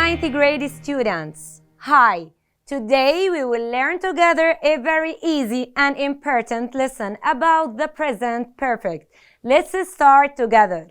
ninth grade students. Hi! Today we will learn together a very easy and important lesson about the present perfect. Let's start together.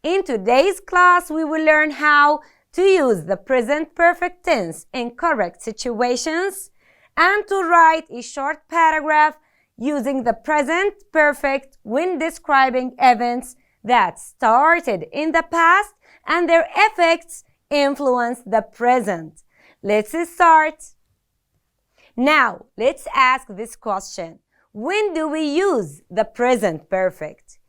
In today's class, we will learn how to use the present perfect tense in correct situations and to write a short paragraph using the present perfect when describing events that started in the past and their effects influence the present. Let's start. Now, let's ask this question. When do we use the present perfect?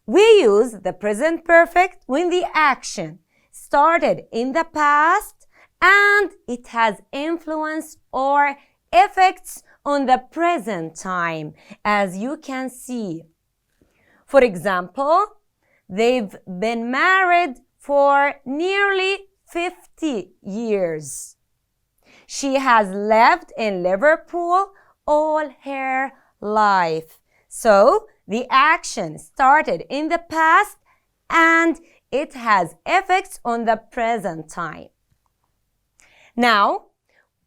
We use the present perfect when the action started in the past and it has influence or effects on the present time, as you can see. For example, they've been married for nearly 50 years. She has lived in Liverpool all her life. So, the action started in the past and it has effects on the present time. Now,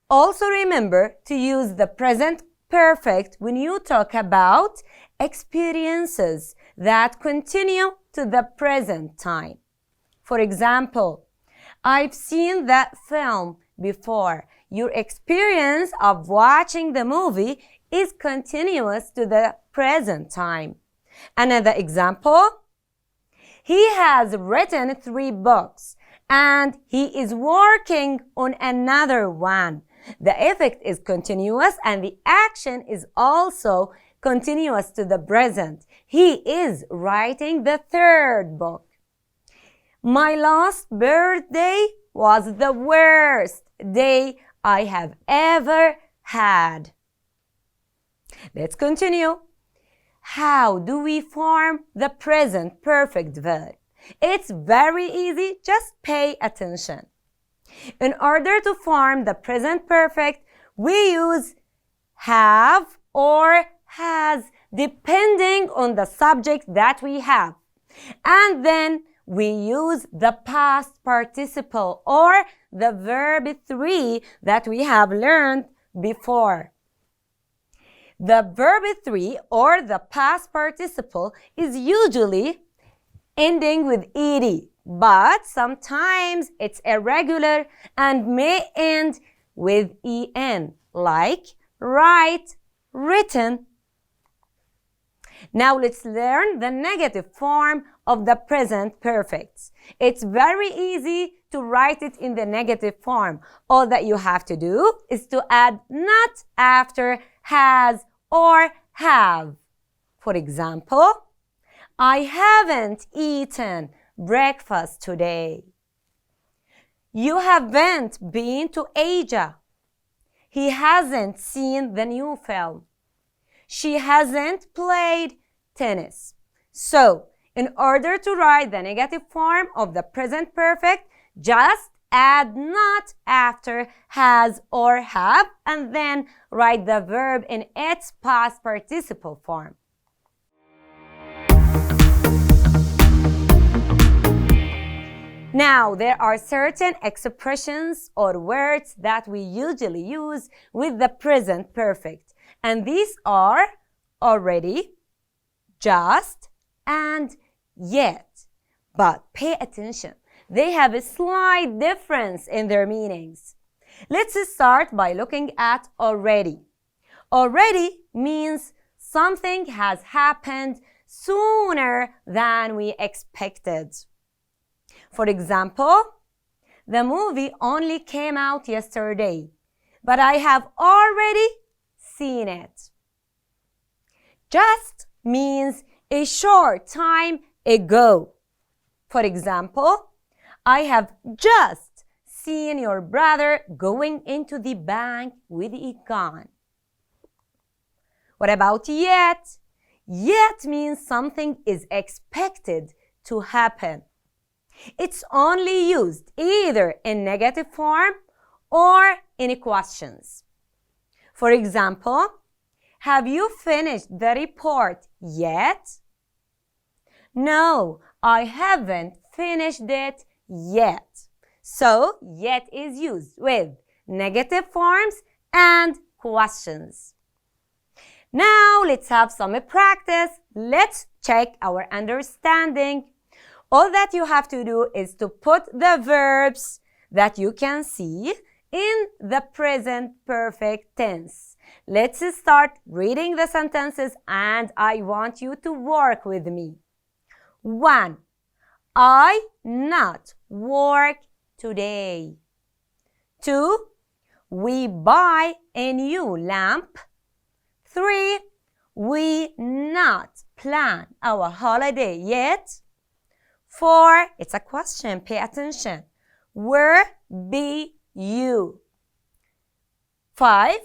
also remember to use the present perfect when you talk about experiences that continue to the present time. For example, I've seen that film before. Your experience of watching the movie is continuous to the present time. Another example, he has written 3 books and he is working on another one. The effect is continuous and the action is also continuous to the present. He is writing the 3rd book. My last birthday was the worst day I have ever had. Let's continue. How do we form the present perfect verb? It's very easy, just pay attention. In order to form the present perfect, we use have or has depending on the subject that we have. And then we use the past participle or the verb 3 that we have learned before. The verb 3 or the past participle is usually ending with ed, but sometimes it's irregular and may end with en, like write, written. Now let's learn the negative form of the present perfect. It's very easy to write it in the negative form. All that you have to do is to add not after has or have. For example, I haven't eaten breakfast today. You haven't been to Asia. He hasn't seen the new film. She hasn't played tennis. So, in order to write the negative form of the present perfect, just add not after has or have and then write the verb in its past participle form. Now, there are certain expressions or words that we usually use with the present perfect. And these are already, just, and yet. But pay attention. They have a slight difference in their meanings. Let's start by looking at already. Already means something has happened sooner than we expected. For example, the movie only came out yesterday, but I have already seen it. Just means a short time ago. For example, I have just seen your brother going into the bank with a gun. What about yet? Yet means something is expected to happen. It's only used either in negative form or in questions. For example, have you finished the report yet? No, I haven't finished it yet. So, yet is used with negative forms and questions. Now, let's have some practice. Let's check our understanding. All that you have to do is to put the verbs that you can see in the present perfect tense. Let's start reading the sentences and I want you to work with me. 1. I not work today. 2. We buy a new lamp. 3. We not plan our holiday yet. 4. It's a question, pay attention. Where be you? 5.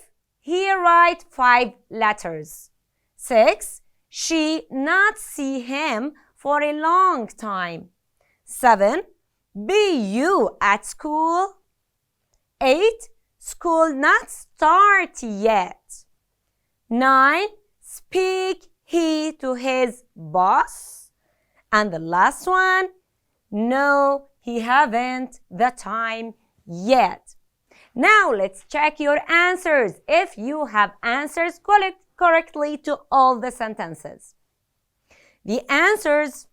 He write 5 letters. 6. She not see him for a long time. 7. Be you at school? 8. School not start yet. 9. Speak he to his boss. And the last one, no, he haven't the time yet. Now let's check your answers if you have answers correctly to all the sentences. The answers: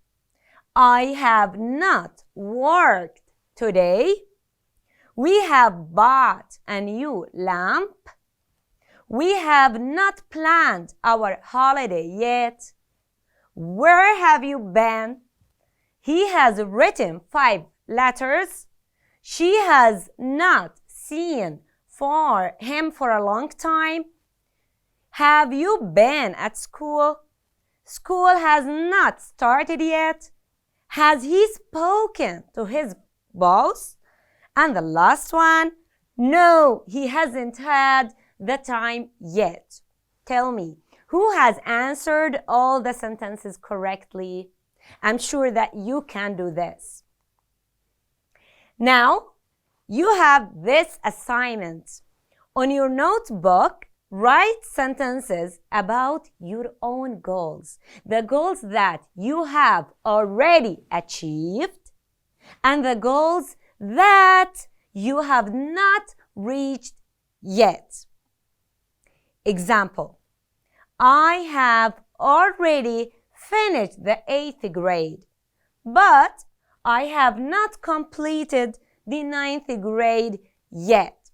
I have not worked today. We have bought a new lamp. We have not planned our holiday yet. Where have you been? He has written 5 letters. She has not seen him for a long time. Have you been at school? School has not started yet. Has he spoken to his boss? And the last one, no, he hasn't had the time yet. Tell me, who has answered all the sentences correctly? I'm sure that you can do this. Now, you have this assignment. On your notebook, write sentences about your own goals, the goals that you have already achieved, and the goals that you have not reached yet. Example: I have already finished the 8th grade, but I have not completed the 9th grade yet.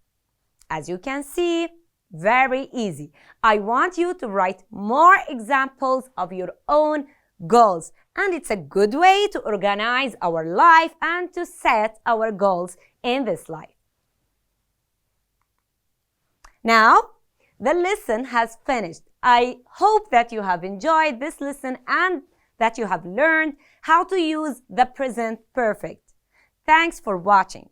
As you can see, very easy. I want you to write more examples of your own goals, and it's a good way to organize our life and to set our goals in this life. Now, the lesson has finished. I hope that you have enjoyed this lesson and that you have learned how to use the present perfect. Thanks for watching.